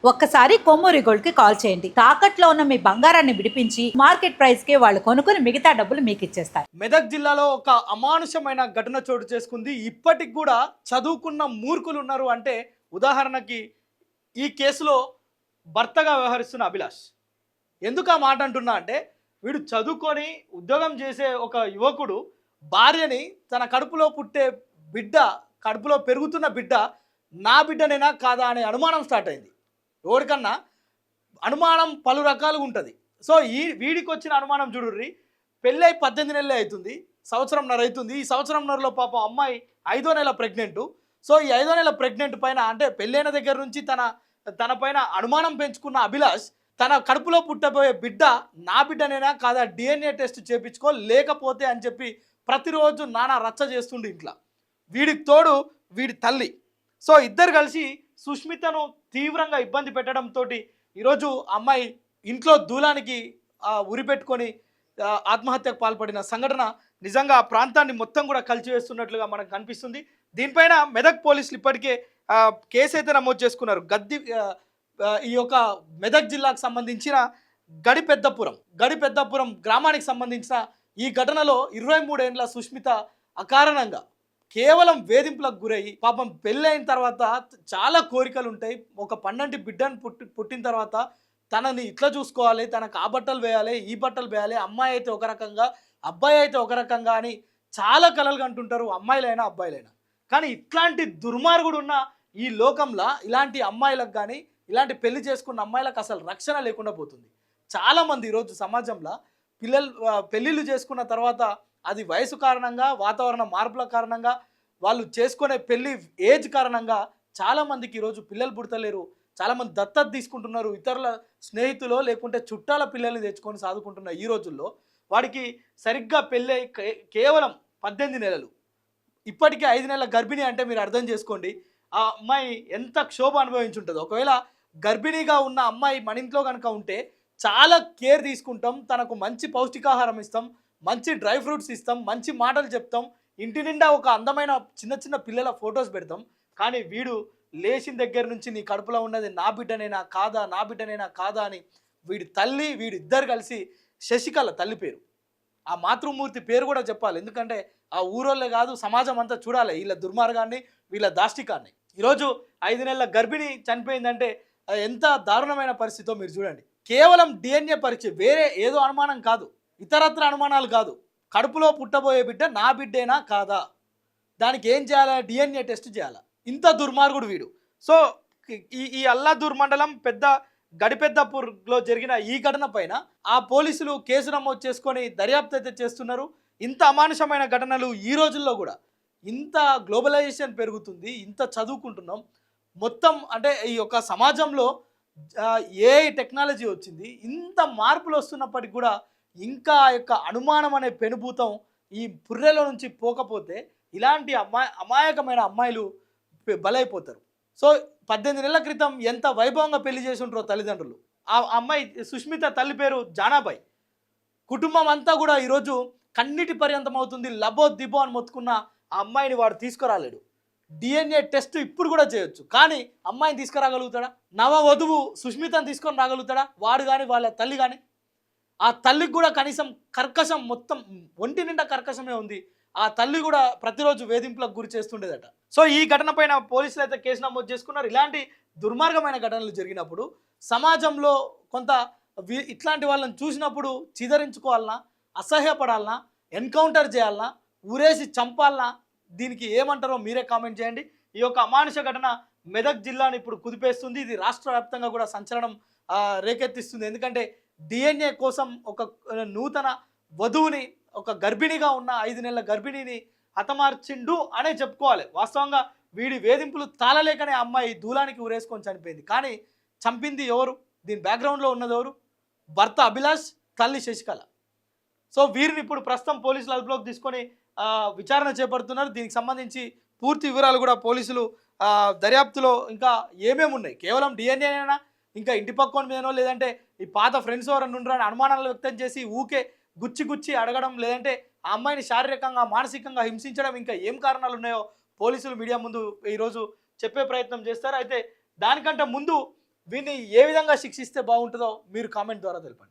ఒక్కసారి కొమ్మూరి గోల్డ్ కి కాల్ చేయండి. తాకట్లో ఉన్న మీ బంగారాన్ని విడిపించి మార్కెట్ ప్రైస్ కి వాళ్ళు కొనుక్కుని మిగతా డబ్బులు మీకు ఇచ్చేస్తారు. మెదక్ జిల్లాలో ఒక అమానుషమైన ఘటన చోటు చేసుకుంది. ఇప్పటికి కూడా చదువుకున్న మూర్ఖులు ఉన్నారు అంటే ఉదాహరణకి ఈ కేసులో భర్తగా వ్యవహరిస్తున్న అభిలాష్. ఎందుకు ఆ మాట అంటున్నా అంటే వీడు చదువుకొని ఉద్యోగం చేసే ఒక యువకుడు భార్యని తన కడుపులో పుట్టే బిడ్డ, కడుపులో పెరుగుతున్న బిడ్డ నా బిడ్డనేనా కాదా అనే అనుమానం స్టార్ట్ అయింది. ఎవరికన్నా అనుమానం పలు రకాలుగా ఉంటుంది. సో వీడికి వచ్చిన అనుమానం చూడుర్రి. పెళ్ళి 18 నెలలే అవుతుంది, సంవత్సరంన్నర అవుతుంది. ఈ సంవత్సరంన్నరలో పాపం అమ్మాయి 5వ నెల ప్రెగ్నెంట్. సో ఈ 5వ నెల ప్రెగ్నెంట్ పైన అంటే పెళ్ళైన దగ్గర నుంచి తన పైన అనుమానం పెంచుకున్న అభిలాష్ తన కడుపులో పుట్టబోయే బిడ్డ నా బిడ్డనేనా కాదా DNA టెస్ట్ చేయించుకో లేకపోతే అని చెప్పి ప్రతిరోజు నానా రచ్చ చేస్తుండే ఇంట్లో. వీడికి తోడు వీడి తల్లి. సో ఇద్దరు కలిసి సుష్మితను తీవ్రంగా ఇబ్బంది పెట్టడంతో ఈరోజు అమ్మాయి ఇంట్లో దూలానికి ఉరిపెట్టుకొని ఆత్మహత్యకు పాల్పడిన సంఘటన నిజంగా ఆ ప్రాంతాన్ని మొత్తం కూడా కలిచివేస్తున్నట్లుగా మనకు కనిపిస్తుంది. దీనిపైన మెదక్ పోలీసులు ఇప్పటికే కేసు అయితే నమోదు చేసుకున్నారు. ఈ యొక్క మెదక్ జిల్లాకు సంబంధించిన గడిపెద్దపురం గ్రామానికి సంబంధించిన ఈ ఘటనలో 23 ఏళ్ల సుష్మిత అకారణంగా కేవలం వేధింపులకు గురయ్యి పాపం పెళ్ళైన తర్వాత చాలా కోరికలు ఉంటాయి. ఒక పన్నంటి బిడ్డను పుట్టిన తర్వాత తనని ఇట్లా చూసుకోవాలి, తనకు ఆ బట్టలు వేయాలి, ఈ బట్టలు వేయాలి, అమ్మాయి అయితే ఒక రకంగా అబ్బాయి అయితే ఒక రకంగా అని చాలా కలలు కంటుంటారు అమ్మాయిలైనా అబ్బాయిలైనా. కానీ ఇట్లాంటి దుర్మార్గుడు ఉన్న ఈ లోకంలో ఇలాంటి అమ్మాయిలకు కానీ ఇలాంటి పెళ్లి చేసుకున్న అమ్మాయిలకు అసలు రక్షణ లేకుండా పోతుంది. చాలామంది ఈరోజు సమాజంలో పెళ్ళిళ్ళు చేసుకున్న తర్వాత అది వయసు కారణంగా, వాతావరణ మార్పుల కారణంగా, వాళ్ళు చేసుకునే పెళ్లి ఏజ్ కారణంగా చాలామందికి ఈరోజు పిల్లలు పుడతలేరు. చాలామంది దత్తత తీసుకుంటున్నారు. ఇతరుల స్నేహితులు లేకుంటే చుట్టాల పిల్లల్ని తెచ్చుకొని సాదుకుంటున్న ఈ రోజుల్లో వాడికి సరిగ్గా పెళ్ళి కేవలం 18 నెలలు, ఇప్పటికే 5 నెలల గర్భిణి అంటే మీరు అర్థం చేసుకోండి ఆ అమ్మాయి ఎంత క్షోభ అనుభవించుంటుందో. ఒకవేళ గర్భిణీగా ఉన్న అమ్మాయి మన ఇంట్లో కనుక ఉంటే చాలా కేర్ తీసుకుంటాం, తనకు మంచి పౌష్టికాహారం ఇస్తాం, మంచి డ్రై ఫ్రూట్స్ ఇస్తాం, మంచి మాటలు చెప్తాం, ఇంటి నిండా ఒక అందమైన చిన్న పిల్లల ఫొటోస్ పెడతాం. కానీ వీడు లేచిన దగ్గర నుంచి నీ కడుపులో ఉన్నది నా బిడ్డనేనా కాదా అని వీడి తల్లి వీడిద్దరు కలిసి శశికళ తల్లి పేరు, ఆ మాతృమూర్తి పేరు కూడా చెప్పాలి. ఎందుకంటే ఆ ఊరోళ్ళే కాదు సమాజం అంతా చూడాలి వీళ్ళ దుర్మార్గాన్ని, వీళ్ళ దాష్టికాన్ని. ఈరోజు 5 నెలల గర్భిణి చనిపోయిందంటే ఎంత దారుణమైన పరిస్థితో మీరు చూడండి. కేవలం DNA పరీక్ష, వేరే ఏదో అనుమానం కాదు, ఇతరత్ర అనుమానాలు కాదు. కడుపులో పుట్టబోయే బిడ్డ నా బిడ్డేనా కాదా, దానికి ఏం చేయాలి? DNA టెస్ట్ చేయాలి. ఇంత దుర్మార్గుడు వీడు. సో ఈ అల్లాదూర్ మండలం గడిపెద్దపూర్లో జరిగిన ఈ ఘటన పైన ఆ పోలీసులు కేసు నమోదు చేసుకొని దర్యాప్తు అయితే చేస్తున్నారు. ఇంత అమానుషమైన ఘటనలు ఈ రోజుల్లో కూడా, ఇంత గ్లోబలైజేషన్ పెరుగుతుంది, ఇంత చదువుకుంటున్నాం మొత్తం అంటే ఈ యొక్క సమాజంలో AI టెక్నాలజీ వచ్చింది, ఇంత మార్పులు వస్తున్నప్పటికీ కూడా ఇంకా యొక్క అనుమానం అనే పెనుభూతం ఈ పుర్రెలో నుంచి పోకపోతే ఇలాంటి అమాయకమైన అమ్మాయిలు బలైపోతారు. సో 18 నెలల క్రితం ఎంత వైభవంగా పెళ్లి చేసి ఉంటారో తల్లిదండ్రులు. ఆ అమ్మాయి సుష్మిత తల్లి పేరు జానాబాయ్. కుటుంబం అంతా కూడా ఈరోజు కన్నీటి పర్యంతం అవుతుంది. లబో దిబో అని మొత్తుకున్న ఆ అమ్మాయిని వాడు తీసుకురాలేడు. DNA టెస్ట్ ఇప్పుడు కూడా చేయొచ్చు, కానీ అమ్మాయిని తీసుకురాగలుగుతాడా? నవ వధువు సుష్మితను తీసుకొని రాగలుగుతాడా వాడు కానీ వాళ్ళ తల్లి కానీ? ఆ తల్లికి కూడా కనీసం కర్కశం, మొత్తం ఒంటి నిండా కర్కశమే ఉంది. ఆ తల్లి కూడా ప్రతిరోజు వేధింపులకు గురి చేస్తుండేదట. సో ఈ ఘటన పైన పోలీసులు అయితే కేసు నమోదు చేసుకున్నారు. ఇలాంటి దుర్మార్గమైన ఘటనలు జరిగినప్పుడు సమాజంలో కొంత ఇట్లాంటి వాళ్ళని చూసినప్పుడు చిదరించుకోవాలన్నా, అసహ్యపడాలన్నా, ఎన్కౌంటర్ చేయాలన్నా, ఊరేసి చంపాలన్నా, దీనికి ఏమంటారో మీరే కామెంట్ చేయండి. ఈ యొక్క అమానుష ఘటన మెదక్ జిల్లాని ఇప్పుడు కుదిపేస్తుంది. ఇది రాష్ట్ర వ్యాప్తంగా కూడా సంచలనం రేకెత్తిస్తుంది. ఎందుకంటే DNA కోసం ఒక నూతన వధువుని, ఒక గర్భిణిగా ఉన్న 5 నెలల గర్భిణిని హతమార్చిండు అనే చెప్పుకోవాలి. వాస్తవంగా వీడి వేధింపులు తాళలేకనే అమ్మాయి దూలానికి ఊరేసుకొని చనిపోయింది. కానీ చంపింది ఎవరు? దీని బ్యాక్గ్రౌండ్లో ఉన్నది ఎవరు? భర్త అభిలాష్, తల్లి శశికళ. సో వీరిని ఇప్పుడు ప్రస్తుతం పోలీసులు అదుపులోకి తీసుకొని విచారణ చేపడుతున్నారు. దీనికి సంబంధించి పూర్తి వివరాలు కూడా పోలీసులు దర్యాప్తులో ఇంకా ఏమేమి ఉన్నాయి, కేవలం DNA అయినా, ఇంకా ఇంటి పక్కన మీదనో, లేదంటే ఈ పాత ఫ్రెండ్స్ ఎవరైనా ఉండరని అనుమానాలు వ్యక్తం చేసి ఊకే గుచ్చి అడగడం, లేదంటే ఆ అమ్మాయిని శారీరకంగా మానసికంగా హింసించడం, ఇంకా ఏం కారణాలు ఉన్నాయో పోలీసులు మీడియా ముందు ఈరోజు చెప్పే ప్రయత్నం చేస్తారు. అయితే దానికంటే ముందు వీడిని ఏ విధంగా శిక్షిస్తే బాగుంటుందో మీరు కామెంట్ ద్వారా తెలపండి.